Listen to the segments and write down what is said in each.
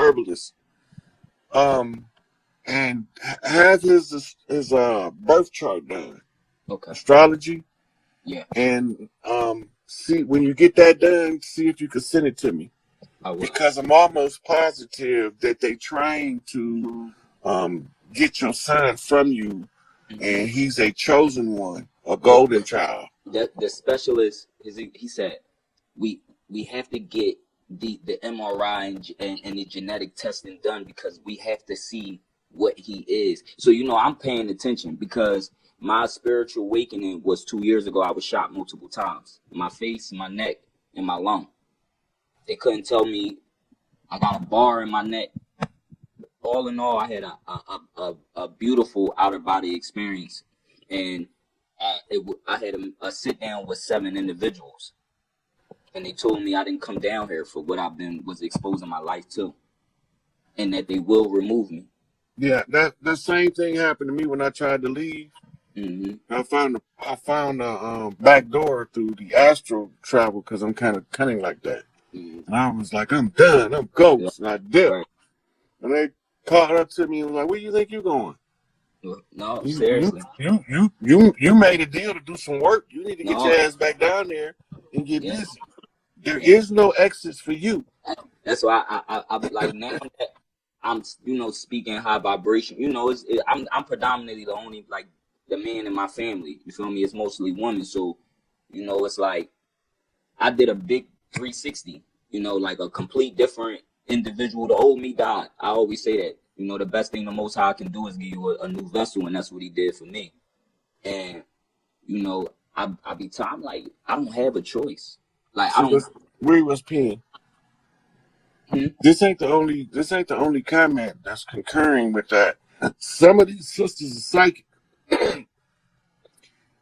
herbalist. And have his birth chart done, Okay. astrology, Yeah. and see when you get that done, see if you can send it to me. I will. Because I'm almost positive that they trying to get your son from you, and he's a chosen one, a golden child. The specialist he said we have to get the MRI and the genetic testing done because we have to see what he is. So I'm paying attention because my spiritual awakening was 2 years ago. I was shot multiple times. My face, my neck, and my lung. They couldn't tell me I got a bar in my neck. All in all, I had a beautiful outer body experience, and I had a sit down with 7 individuals, and they told me I didn't come down here for what was exposing my life to, and that they will remove me. Yeah, that same thing happened to me when I tried to leave. I found a back door through the astral travel because I'm kind of cunning like that. And I was like, I'm done, I'm ghost, and I dipped. Right. And they caught up to me and was like, where you think you're going? No, seriously. You made a deal to do some work. You need to get your ass back down there and get busy. There is no exits for you. That's why I like now that I'm speaking high vibration. I'm predominantly the only like the man in my family. You feel me? It's mostly women, so it's like I did a big 360. Like a complete different individual. The old me died. I always say that. The best thing the Most High can do is give you a new vessel, and that's what He did for me. And I be time like I don't have a choice. Like I don't. Where he was peeing. This ain't the only comment that's concurring with that. Some of these sisters are psychic,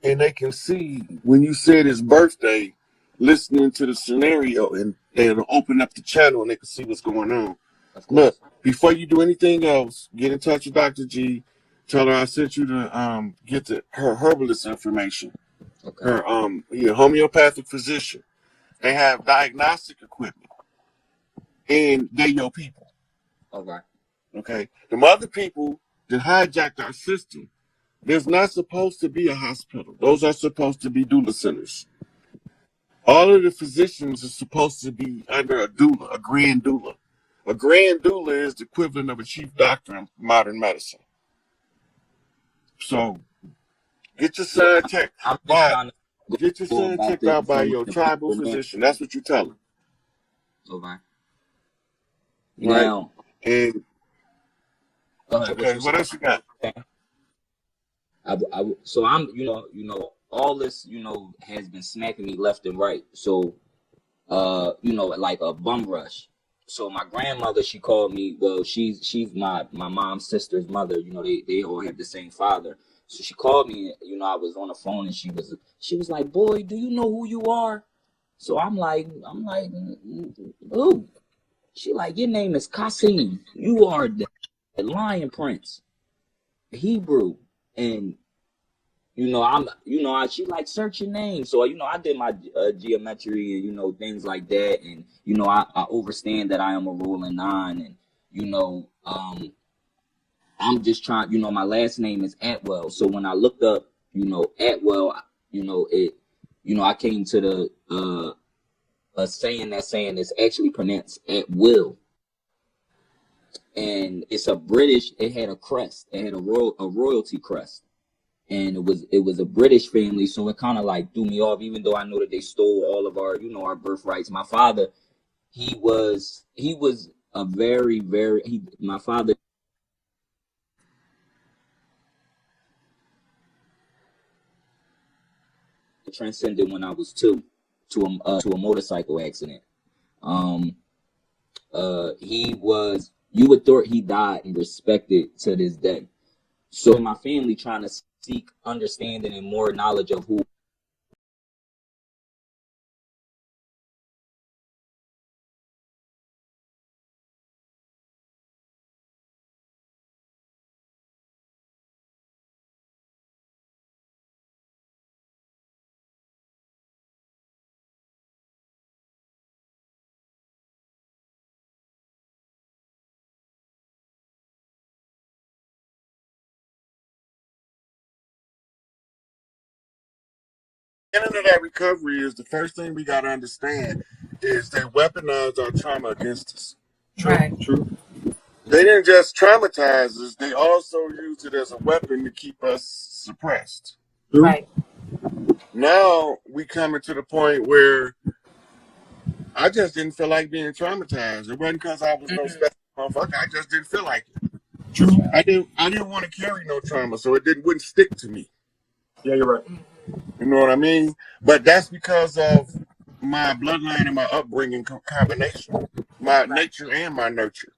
and they can see when you said his birthday, listening to the scenario, and they'll open up the channel and they can see what's going on. Look, before you do anything else, get in touch with Dr. G. Tell her I sent you to get her herbalist information. Okay. Her homeopathic physician. They have diagnostic equipment, and they your people. Okay. Okay. The other people that hijacked our system, there's not supposed to be a hospital. Those are supposed to be doula centers. All of the physicians are supposed to be under a doula, a grand doula. A grand doula is the equivalent of a chief doctor in modern medicine. So get your son checked out. Get your son checked out by your tribal physician. That's what you tell him. Okay. Right? Now, And okay, what else you got? So I'm, all this, has been smacking me left and right. So, like a bum rush. So my grandmother, she called me. Well, she's my mom's sister's mother. They all have the same father. So she called me. I was on the phone and she was like, "Boy, do you know who you are?" So I'm like, "Who?" She like, "Your name is Kasim. You are the Lion Prince, Hebrew." And she like search your name. So, I did my geometry and, things like that. And, I understand that I am a ruling 9. And, I'm just trying, my last name is Atwell. So when I looked up, Atwell, I came to the, a saying it's actually pronounced at will. And it's it had a crest. It had a royalty crest. And it was a British family, so it kind of like threw me off, even though I know that they stole all of our, our birthrights. My father, he was a very, my father transcended when I was 2 to a motorcycle accident. You would thought he died and respected to this day. So my family trying to seek understanding and more knowledge of who beginning of that recovery is the first thing we got to understand is they weaponized our trauma against us. True. They didn't just traumatize us, they also used it as a weapon to keep us suppressed. Right. Now we coming to the point where I just didn't feel like being traumatized. It wasn't because I was no special motherfucker. I just didn't feel like it. True. I didn't want to carry no trauma, so it wouldn't stick to me. Yeah, you're right. You know what I mean? But that's because of my bloodline and my upbringing combination, my nature and my nurture.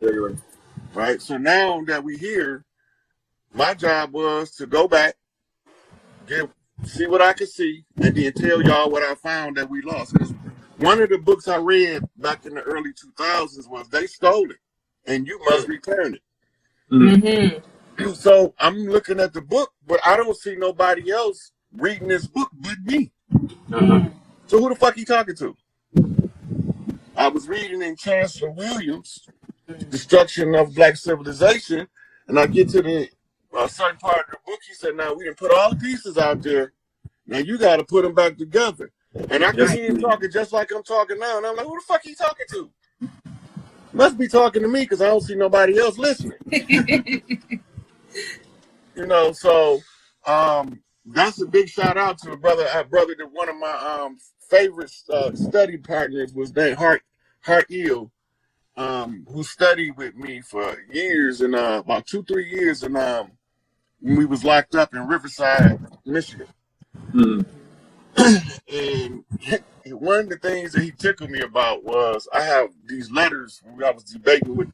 Yeah, you're right. Right. So now that we're here, my job was to go back, see what I could see, and then tell y'all what I found that we lost. Because one of the books I read back in the early 2000s was they stole it, and you must return it. Mm-hmm. So I'm looking at the book, but I don't see nobody else reading this book but me. So who the fuck you talking to? I was reading in Chancellor Williams' Destruction of Black Civilization, and I get to the certain part of the book. He said, "Now we didn't put all the pieces out there. Now you got to put them back together." And I can hear him talking just like I'm talking now, and I'm like, "Who the fuck he talking to?" Must be talking to me because I don't see nobody else listening. You know, so that's a big shout out to a brother. That one of my favorite study partners was named Hart Eel, who studied with me for years and about 2-3 years, and when we was locked up in Riverside, Michigan. And one of the things that he tickled me about was I have these letters when I was debating with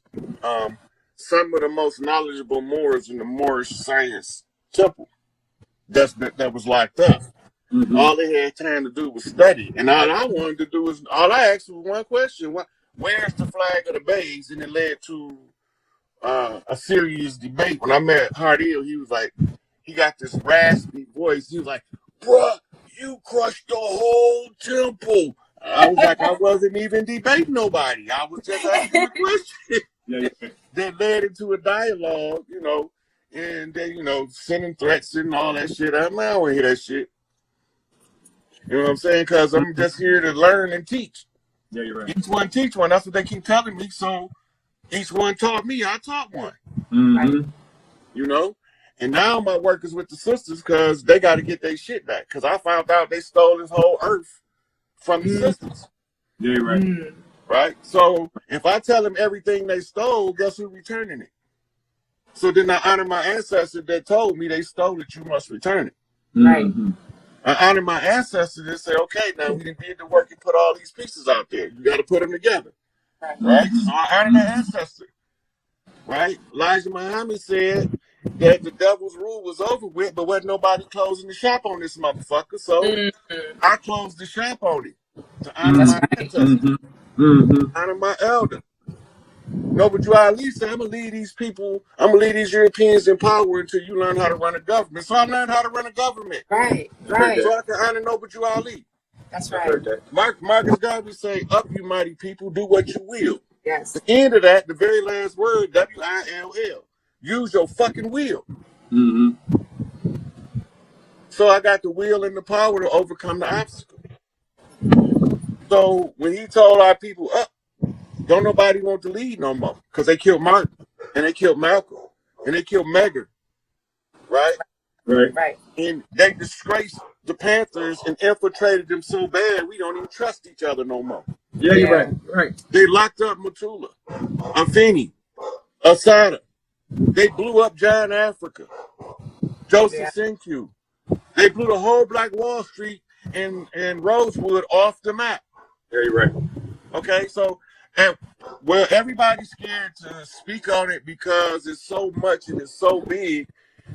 some of the most knowledgeable Moors in the Moorish science temple that was locked up. All they had time to do was study, and all I wanted to do was I asked was one question: where's the flag of the Bays? And it led to a serious debate. When I met Hardiel, he was like, he got this raspy voice. He was like, "Bruh, you crushed the whole temple." I was like, I wasn't even debating nobody. I was just asking a question. That led into a dialogue, you know, and then, you know, sending threats and all that shit. I don't want to hear that shit. You know what I'm saying? Because I'm just here to learn and teach. Yeah, you're right. Each one teach one. That's what they keep telling me. So each one taught me, I taught one. You know? And now my work is with the sisters because they got to get their shit back. Because I found out they stole this whole earth from the sisters. Yeah, you're right. Right? So if I tell them everything they stole, guess who's returning it? So then I honor my ancestors that told me they stole it, you must return it. Right. I honor my ancestors and say, okay, now we did the work and put all these pieces out there. You got to put them together. Right? So I honor the ancestor. Right? Elijah Muhammad said that the devil's rule was over with, but wasn't nobody closing the shop on this motherfucker. So I closed the shop on it to honor my ancestors, honor my elder. Noble Ali said, I'm going to lead these people, I'm going to lead these Europeans in power until you learn how to run a government. So I learned how to run a government. Right. So I can honor Noble Ali. That's right. Marcus Garvey say, up you mighty people, do what you will. Yes. The end of that, the very last word, W-I-L-L. Use your fucking will. So I got the will and the power to overcome the obstacle. So when he told our people up, don't nobody want to lead no more. Because they killed Martin, and they killed Malcolm, and they killed Medgar. Right? Right. And they disgraced the Panthers and infiltrated them so bad we don't even trust each other no more. Yeah, you're right. They locked up Matula, Afeni, Asada. They blew up Giant Africa, Joseph Senku. They blew the whole Black Wall Street and Rosewood off the map. Yeah, you're right. Okay, so well, everybody's scared to speak on it because it's so much and it's so big,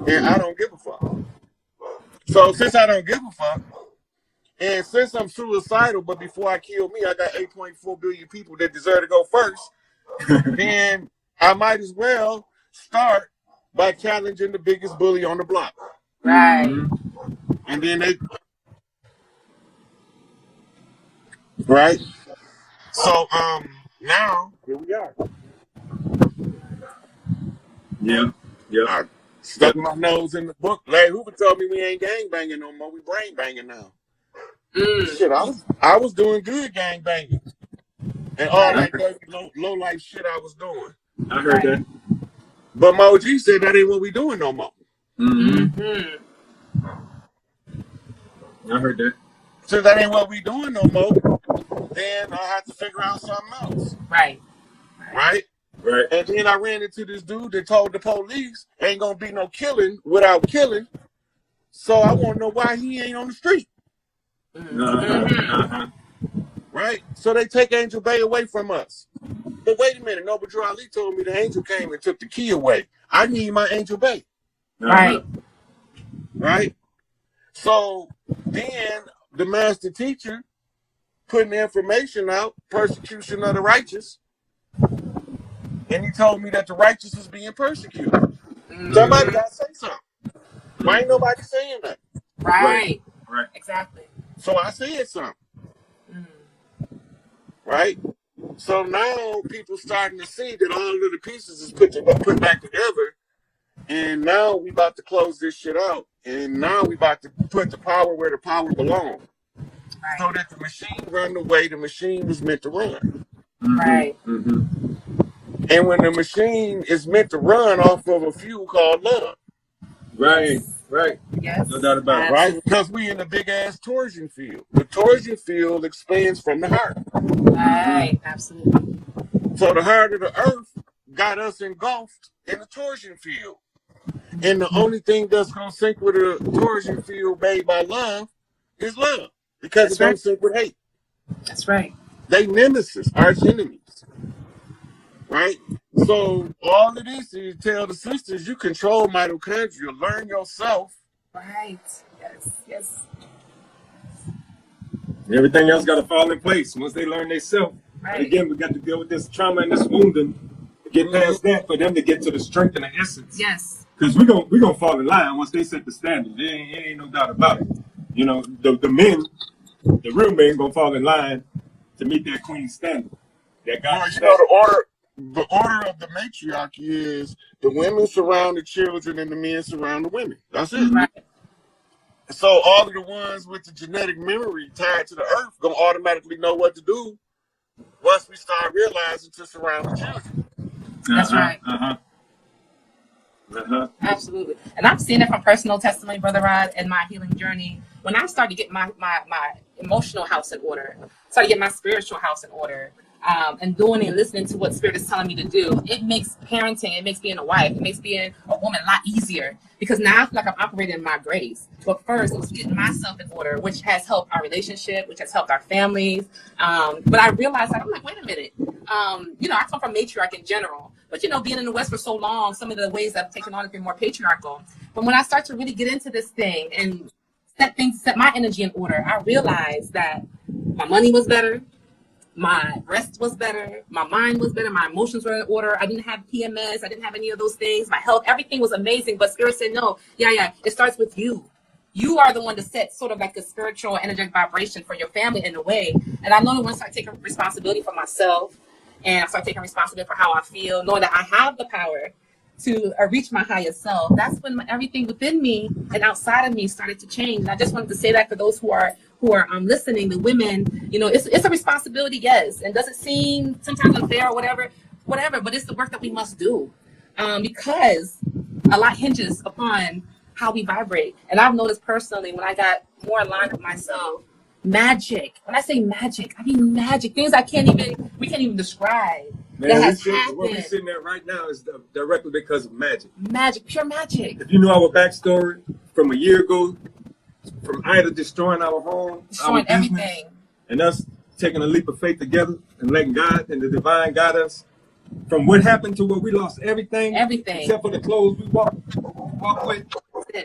and I don't give a fuck. So since I don't give a fuck, and since I'm suicidal, but before I kill me, I got 8.4 billion people that deserve to go first, then I might as well start by challenging the biggest bully on the block. Right. And then they... Right? So, now, here we are. Yeah. I stuck my nose in the book. Larry Hoover told me we ain't gang banging no more. We brain banging now. Shit, I was doing good gang banging and all that dirty low life shit I was doing. I heard that. But my OG said that ain't what we doing no more. I heard that. Since that ain't what we doing no more, then I had to figure out something else. Right. Right? Right. And then I ran into this dude that told the police ain't gonna be no killing without killing. So I want to know why he ain't on the street. Right? So they take Angel Bay away from us. But wait a minute, Noble Drew Ali told me the angel came and took the key away. I need my Angel Bay. Right. Right? So then the master teacher putting the information out, persecution of the righteous. And he told me that the righteous is being persecuted. Somebody got to say something. Why ain't nobody saying that? Right. Right. Exactly. So I said something. Right? So now people starting to see that all of the pieces is put back together. And now we about to close this shit out. And now we about to put the power where the power belongs. Right. So that the machine run the way the machine was meant to run. Right. And when the machine is meant to run off of a fuel called love. Right. Right. Yes. No doubt about it. Right? Because we in a big ass torsion field. The torsion field expands from the heart. Right. Absolutely. So the heart of the earth got us engulfed in the torsion field. And the only thing that's going to sync with a torsion field made by love is love. Because it don't sync with hate. That's right. They nemesis, arch enemies. Right? So all of this is tell the sisters you control mitochondria, learn yourself. Right. Yes. Yes. Everything else got to fall in place once they learn themselves. Right. And again, we got to deal with this trauma and this wounding to get past that for them to get to the strength and the essence. Yes. Because we're gonna fall in line once they set the standard. There ain't no doubt about it. You know, the men, the real men, gonna fall in line to meet that queen standard. That God. Well, you know, the order of the matriarchy is the women surround the children and the men surround the women. That's it. Right. So all of the ones with the genetic memory tied to the earth gonna automatically know what to do once we start realizing to surround the children. That's right. Absolutely. And I've seen it from personal testimony, Brother Rod, in my healing journey. When I started to get my emotional house in order, started to get my spiritual house in order, and doing and listening to what Spirit is telling me to do, it makes parenting, it makes being a wife, it makes being a woman a lot easier. Because now I feel like I'm operating in my grace. But first, it was getting myself in order, which has helped our relationship, which has helped our families. But I realized that I'm like, wait a minute. You know, I come from matriarch in general. But, you know, being in the West for so long, some of the ways I've taken on have been more patriarchal. But when I start to really get into this thing and set my energy in order, I realized that my money was better. My rest was better. My mind was better. My emotions were in order. I didn't have PMS. I didn't have any of those things. My health, everything was amazing. But Spirit said, no, it starts with you. You are the one to set sort of like a spiritual energetic vibration for your family in a way. And I know that once I take responsibility for myself and I start taking responsibility for how I feel, knowing that I have the power to reach my highest self, that's when everything within me and outside of me started to change. And I just wanted to say that for those who are listening, the women, you know, it's a responsibility, yes. And does it seem sometimes unfair or whatever, but it's the work that we must do. Because a lot hinges upon how we vibrate. And I've noticed personally when I got more aligned with myself, magic. When I say magic, I mean magic. Things we can't even describe. Man, that has happened. what we're sitting at right now is directly because of magic. Magic, pure magic. If you know our backstory from a year ago, from Ida destroying our home, destroying our business, everything, and us taking a leap of faith together and letting God and the divine guide us from what happened to where we lost everything except for the clothes we walk with,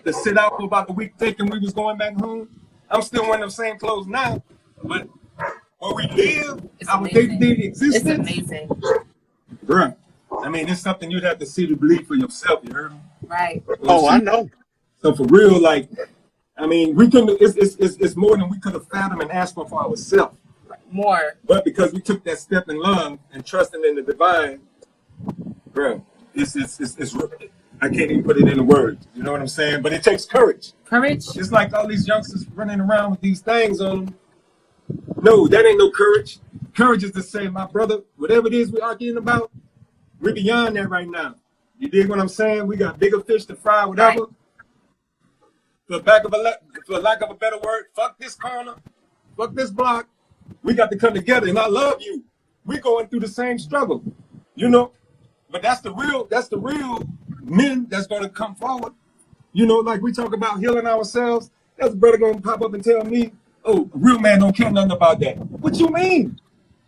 to sit out for about a week thinking we was going back home. I'm still wearing them same clothes now, but where we live, our day-to-day existence, it's amazing, bruh. I mean, it's something you'd have to see to believe for yourself. You heard me? Right. Oh, I know. So for real, like, I mean, we couldn't. It's more than we could have fathomed and asked for ourselves. More. But because we took that step in love and trusting in the divine, bro, I can't even put it into words. You know what I'm saying? But it takes courage. Courage. It's like all these youngsters running around with these things on them. No, that ain't no courage. Courage is to say, my brother, whatever it is we're arguing about, we're beyond that right now. You dig what I'm saying? We got bigger fish to fry, whatever. Right. For lack of a better word, fuck this corner, fuck this block. We got to come together, and I love you. We're going through the same struggle, you know. But that's the real men that's gonna come forward. You know, like we talk about healing ourselves. That's a brother gonna pop up and tell me, "Oh, a real man don't care nothing about that." What you mean?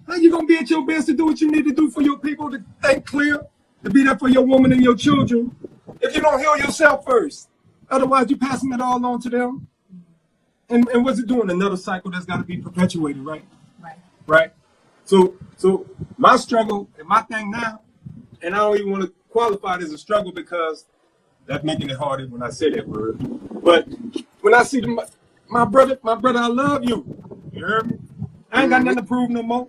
How you gonna be at your best to do what you need to do for your people, to think clear, to be there for your woman and your children, if you don't heal yourself first? Otherwise, you're passing it all on to them. And what's it doing? Another cycle that's got to be perpetuated, right? Right. So my struggle and my thing now, and I don't even want to qualify it as a struggle because that's making it harder when I say that word. But when I see my brother, I love you. You heard me? I ain't got nothing to prove no more.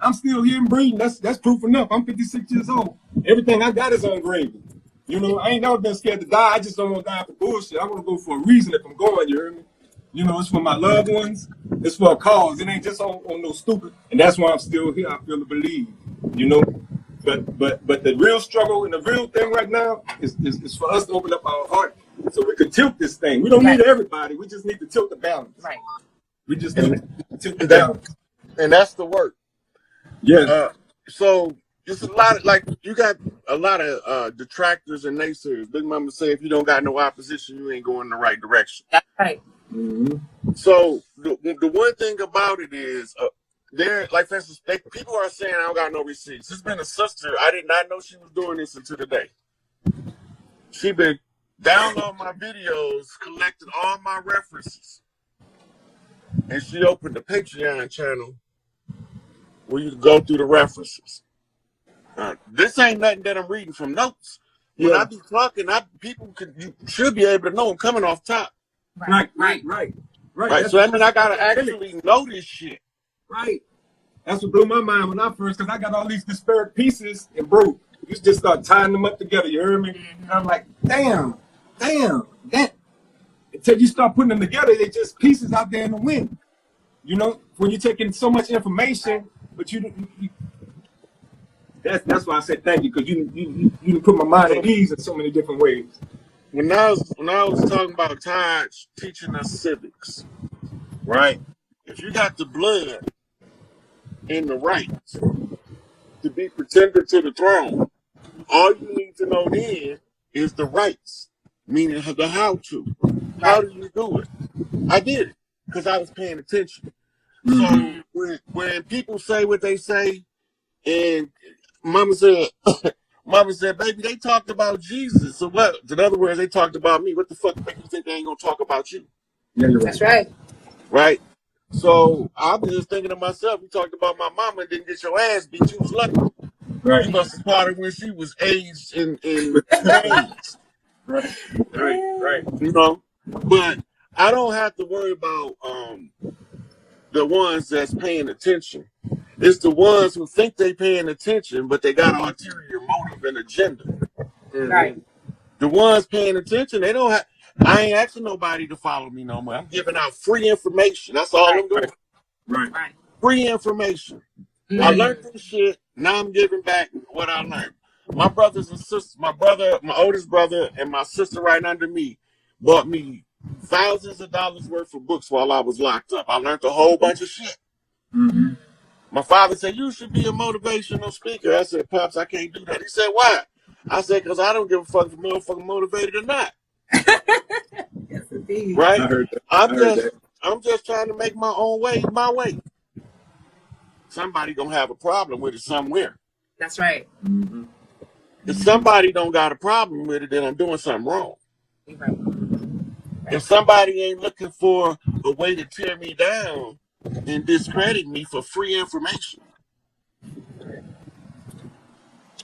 I'm still here and breathing. That's proof enough. I'm 56 years old. Everything I got is on gravy. You know, I ain't never been scared to die. I just don't want to die for bullshit. I want to go for a reason if I'm going, you hear me? You know, it's for my loved ones. It's for a cause. It ain't just on no stupid. And that's why I'm still here. I feel to believe, you know. But the real struggle and the real thing right now is for us to open up our heart so we can tilt this thing. We don't need everybody. We just need to tilt the balance. Right. We just need to tilt the balance. And that's the work. Yeah. So it's a lot of, like, you got a lot of detractors and naysayers. Big Mama say if you don't got no opposition, you ain't going in the right direction. That's right. Mm-hmm. So the one thing about it is, there, like, for instance, people are saying I don't got no receipts. There's been a sister, I did not know she was doing this until today. She been downloading my videos, collecting all my references, and she opened the Patreon channel where you can go through the references. This ain't nothing that I'm reading from notes. When I be talking, you should be able to know I'm coming off top. Right. So I mean, I gotta actually know this shit. Right. That's what blew my mind when I first, because I got all these disparate pieces, and bro, you just start tying them up together. You heard me? And I'm like, damn. Until you start putting them together, they're just pieces out there in the wind. You know, when you're taking so much information, but you that's why I said thank you, because you put my mind at ease in so many different ways. When I was talking about Taj teaching us civics, right? If you got the blood and the rights to be pretender to the throne, all you need to know then is the rights, meaning the how to. How do you do it? I did it because I was paying attention. So when people say what they say, and Mama said, baby, they talked about Jesus. So what? In other words, they talked about me. What the fuck make you think they ain't gonna talk about you? Yeah, you're right. That's right. Right? So I'm just thinking to myself, you talked about my mama and didn't get your ass beat. You was lucky. Right. You must have caught her when she was aged in age. Right. You know? But I don't have to worry about the ones that's paying attention. It's the ones who think they paying attention, but they got an ulterior motive and agenda. Right. The ones paying attention, they don't have. I ain't asking nobody to follow me no more. I'm giving out free information. That's all I'm doing. Right. Free information. I learned this shit. Now I'm giving back what I learned. My brothers and sisters, my oldest brother, and my sister right under me bought me thousands of dollars worth of books while I was locked up. I learned a whole bunch of shit. Mm-hmm. My father said, you should be a motivational speaker. I said, Pops, I can't do that. He said, why? I said, because I don't give a fuck if a motherfucker motivated or not. Yes, indeed. Right? I heard that. I'm just trying to make my own way, my way. Somebody gonna have a problem with it somewhere. That's right. Mm-hmm. If somebody don't got a problem with it, then I'm doing something wrong. Right. If somebody ain't looking for a way to tear me down and discredit me for free information,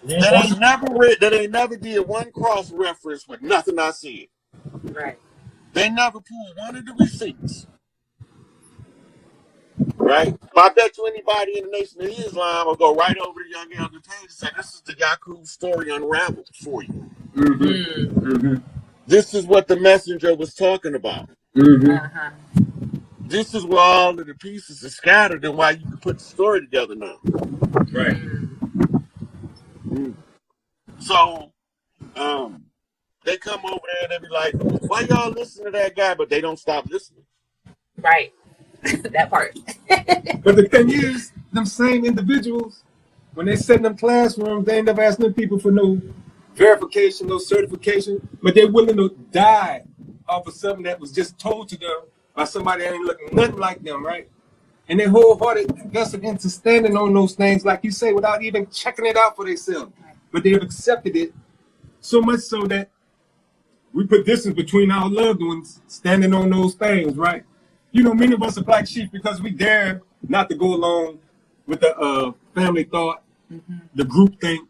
that ain't never did one cross reference with nothing I said. Right. They never pulled one of the receipts. Right? I bet you anybody in the Nation of Islam will go right over to Young Elder Tate and say, this is the Yakub story unraveled for you. This is what the messenger was talking about. This is where all of the pieces are scattered and why you can put the story together now. Right. So, they come over there and they be like, why y'all listen to that guy? But they don't stop listening. Right. That part. But the thing is, them same individuals, when they sit in them classrooms, they end up asking them people for no verification, no certification, but they're willing to die off of something that was just told to them by somebody that ain't looking nothing like them, right? And they wholehearted vessel into standing on those things, like you say, without even checking it out for themselves. But they've accepted it so much so that we put distance between our loved ones standing on those things, right? You know, many of us are black sheep because we dare not to go along with the family thought, the group thing.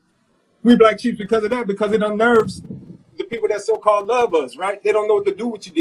We black sheep because of that, because it unnerves the people that so-called love us, right? They don't know what to do with you.